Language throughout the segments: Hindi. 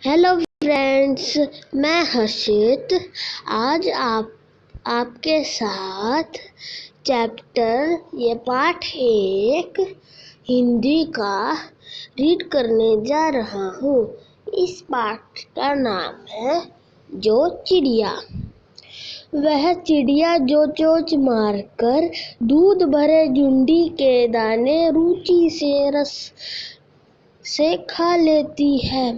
हेलो फ्रेंड्स, मैं हर्षित। आज आपके साथ ये पाठ 1 हिंदी का रीड करने जा रहा हूँ। इस पाठ का नाम है जो चिड़िया। वह चिड़िया जो चोंच मारकर दूध भरे झुंडी के दाने रुचि से रस से खा लेती है।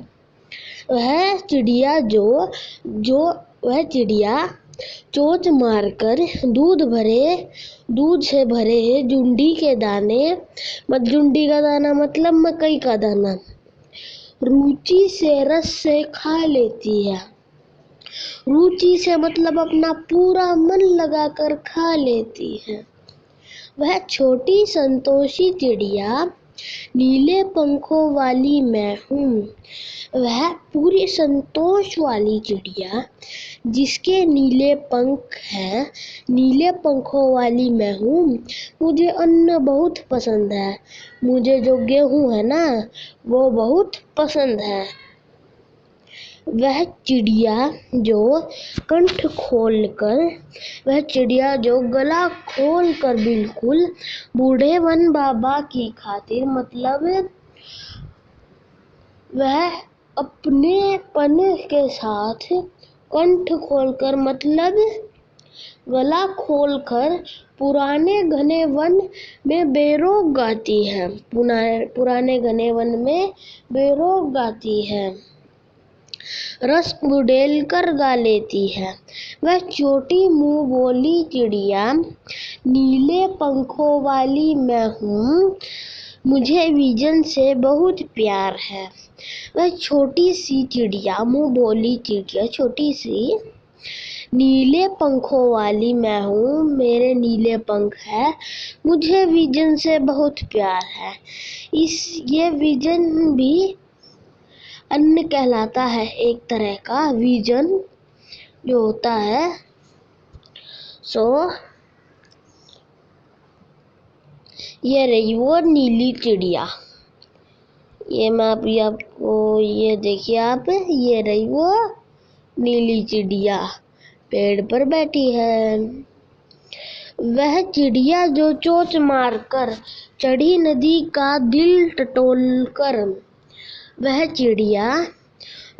वह चिड़िया चोंच मारकर दूध से भरे झुंडी के दाने, झुंडी का दाना मतलब मकई का दाना, रुचि से रस से खा लेती है। रुचि से मतलब अपना पूरा मन लगाकर खा लेती है। वह छोटी संतोषी चिड़िया नीले पंखों वाली मैं हूँ। वह पूरी संतोष वाली चिड़िया जिसके नीले पंख हैं, नीले पंखों वाली मैं हूँ। मुझे अन्न बहुत पसंद है। मुझे जो गेहूँ है ना, वो बहुत पसंद है। वह चिड़िया जो गला खोलकर बिल्कुल बूढ़े वन बाबा की खातिर, मतलब वह अपनेपन के साथ कंठ खोलकर मतलब गला खोलकर पुराने घने वन में बेरोक गाती है। पुराने घने वन में बेरोक गाती है, रस बुडेल कर गा लेती है। वह छोटी मुंह बोली चिड़िया नीले पंखों वाली मैं हूँ। मुझे विजन से बहुत प्यार है। वह छोटी सी चिड़िया, मुंह बोली चिड़िया छोटी सी, नीले पंखों वाली मैं हूँ। मेरे नीले पंख है। मुझे विजन से बहुत प्यार है। ये विजन भी अन्न कहलाता है, एक तरह का विजन जो होता है। ये रही वो नीली चिड़िया। ये मैं अभी आपको, ये देखिए आप, ये रही वो नीली चिड़िया पेड़ पर बैठी है। वह चिड़िया जो चोंच मारकर चढ़ी नदी का दिल टटोलकर। वह चिड़िया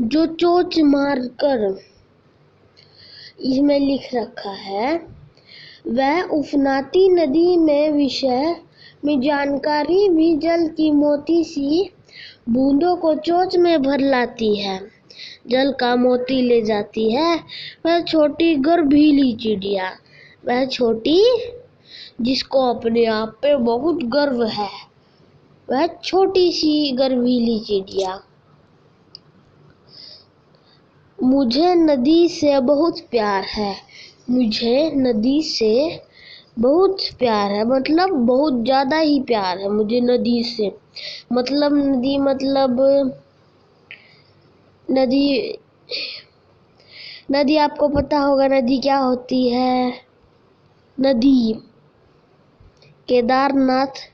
जो चोंच मारकर, इसमें लिख रखा है, वह उफनाती नदी में विषय में जानकारी भी जल की मोती सी बूंदों को चोंच में भर लाती है, जल का मोती ले जाती है। वह छोटी गर्भीली चिड़िया, वह छोटी जिसको अपने आप पे बहुत गर्व है, वह छोटी सी गर्भीली चिड़िया। मुझे नदी से बहुत प्यार है। मुझे नदी से बहुत प्यार है, मतलब बहुत ज़्यादा ही प्यार है मुझे नदी से। मतलब नदी आपको पता होगा नदी क्या होती है। नदी केदारनाथ।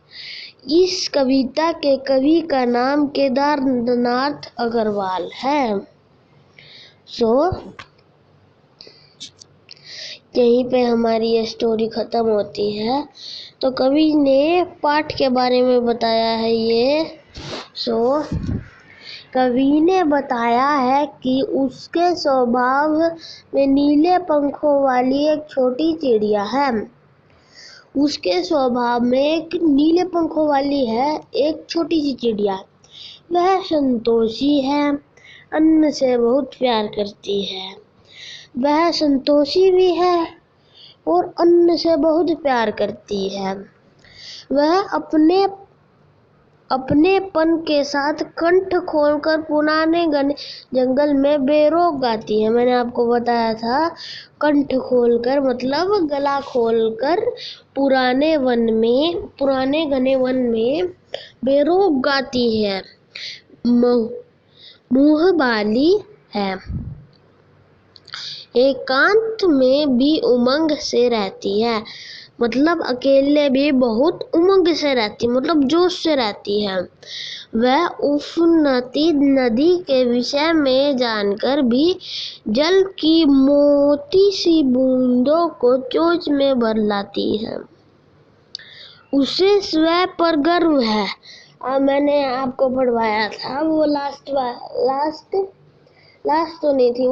इस कविता के कवि का नाम केदारनाथ अग्रवाल है। यहीं पे हमारी ये स्टोरी खत्म होती है। तो कवि ने पाठ के बारे में बताया है कवि ने बताया है कि उसके स्वभाव में नीले पंखों वाली एक छोटी चिड़िया है। उसके स्वभाव में एक नीले पंखों वाली है एक छोटी सी चिड़िया। वह संतोषी है, अन्न से बहुत प्यार करती है। वह संतोषी भी है और अन्न से बहुत प्यार करती है। वह अपनेपन के साथ कंठ खोलकर पुराने घने जंगल में बेरोक गाती है। मैंने आपको बताया था, कंठ खोलकर मतलब गला खोलकर पुराने घने वन में बेरोक गाती है। मुँह बाली है। एकांत में भी उमंग से रहती है, मतलब अकेले भी बहुत उमंग से रहती, मतलब जोश से रहती है। वह उफनती नदी के विषय में जानकर भी जल की मोटी सी बूंदों को चोंच में भर लाती है। उसे स्वयं पर गर्व है। मैंने आपको पढ़वाया था वो लास्ट तो नहीं थी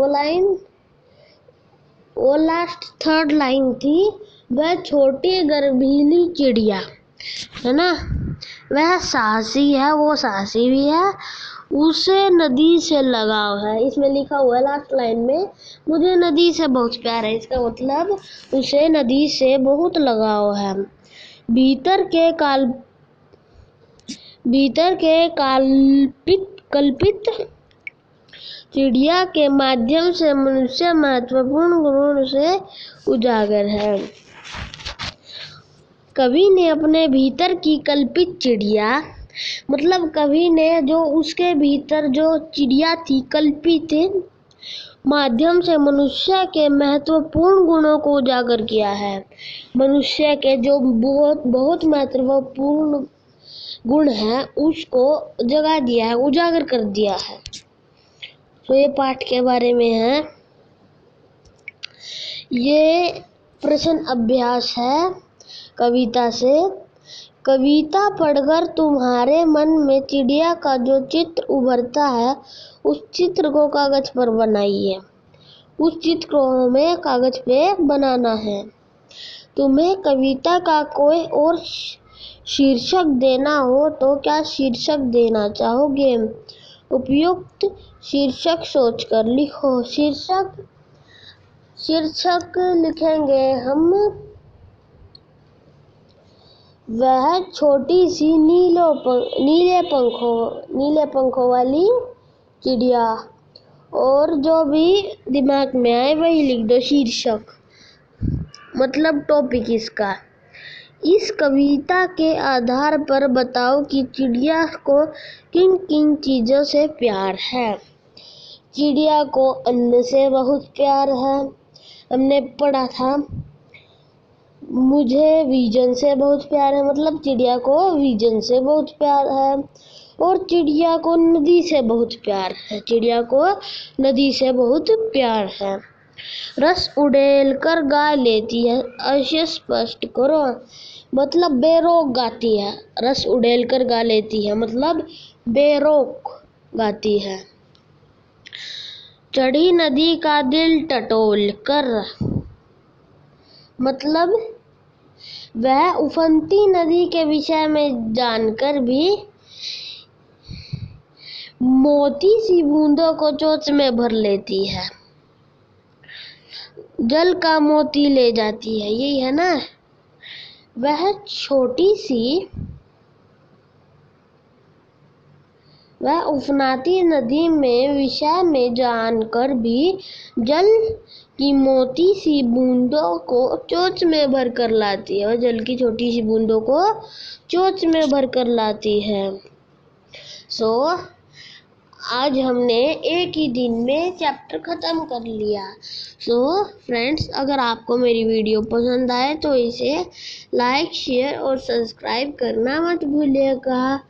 वो लास्ट थर्ड लाइन थी। वह छोटी गर्भीली चिड़िया है ना, वह साहसी है, वो साहसी भी है, उसे नदी से लगाव है। इसमें लिखा हुआ है लास्ट लाइन में, मुझे नदी से बहुत प्यार है। इसका मतलब उसे नदी से बहुत लगाव है। भीतर के कल्पित चिड़िया के माध्यम से मनुष्य महत्वपूर्ण गुणों से उजागर है। कवि ने अपने भीतर की कल्पित चिड़िया, मतलब कवि ने जो उसके भीतर जो चिड़िया थी कल्पित माध्यम से मनुष्य के महत्वपूर्ण गुणों को उजागर किया है। मनुष्य के जो बहुत महत्वपूर्ण गुण है उसको जगा दिया है, उजागर कर दिया है। तो ये पाठ के बारे में है। ये प्रश्न अभ्यास है कविता से। कविता पढ़कर तुम्हारे मन में चिड़िया का जो चित्र उभरता है उस चित्र को कागज पर बनाइए। उस चित्र को हमें कागज पे बनाना है। तुम्हें कविता का कोई और शीर्षक देना हो तो क्या शीर्षक देना चाहोगे? उपयुक्त शीर्षक सोचकर लिखो। शीर्षक लिखेंगे हम, वह छोटी सी नीले पंखों वाली चिड़िया, और जो भी दिमाग में आए वही लिख दो शीर्षक, मतलब टॉपिक इसका। इस कविता के आधार पर बताओ कि चिड़िया को किन किन चीजों से प्यार है। चिड़िया को अन्न से बहुत प्यार है, हमने पढ़ा था। मुझे विजन से बहुत प्यार है, मतलब चिड़िया को विजन से बहुत प्यार है। और चिड़िया को नदी से बहुत प्यार है, चिड़िया को नदी से बहुत प्यार है। रस उड़ेल कर गा लेती है, ऐसे स्पष्ट करो, मतलब बेरोक गाती है। रस उड़ेल कर गा लेती है मतलब बेरोक गाती है। चढ़ी नदी का दिल टटोल कर, मतलब वह उफनती नदी के विषय में जानकर भी मोटी सी बूंदों को चोंच में भर लेती है, जल का मोती ले जाती है, यही है ना। वह छोटी सी, वह उफनाती नदी में विषय में जानकर भी जल की मोटी सी बूंदों को चोंच में भर कर लाती है। वह जल की छोटी सी बूंदों को चोंच में भर कर लाती है। आज हमने एक ही दिन में चैप्टर खत्म कर लिया। फ्रेंड्स, अगर आपको मेरी वीडियो पसंद आए तो इसे लाइक, शेयर और सब्सक्राइब करना मत भूलिएगा।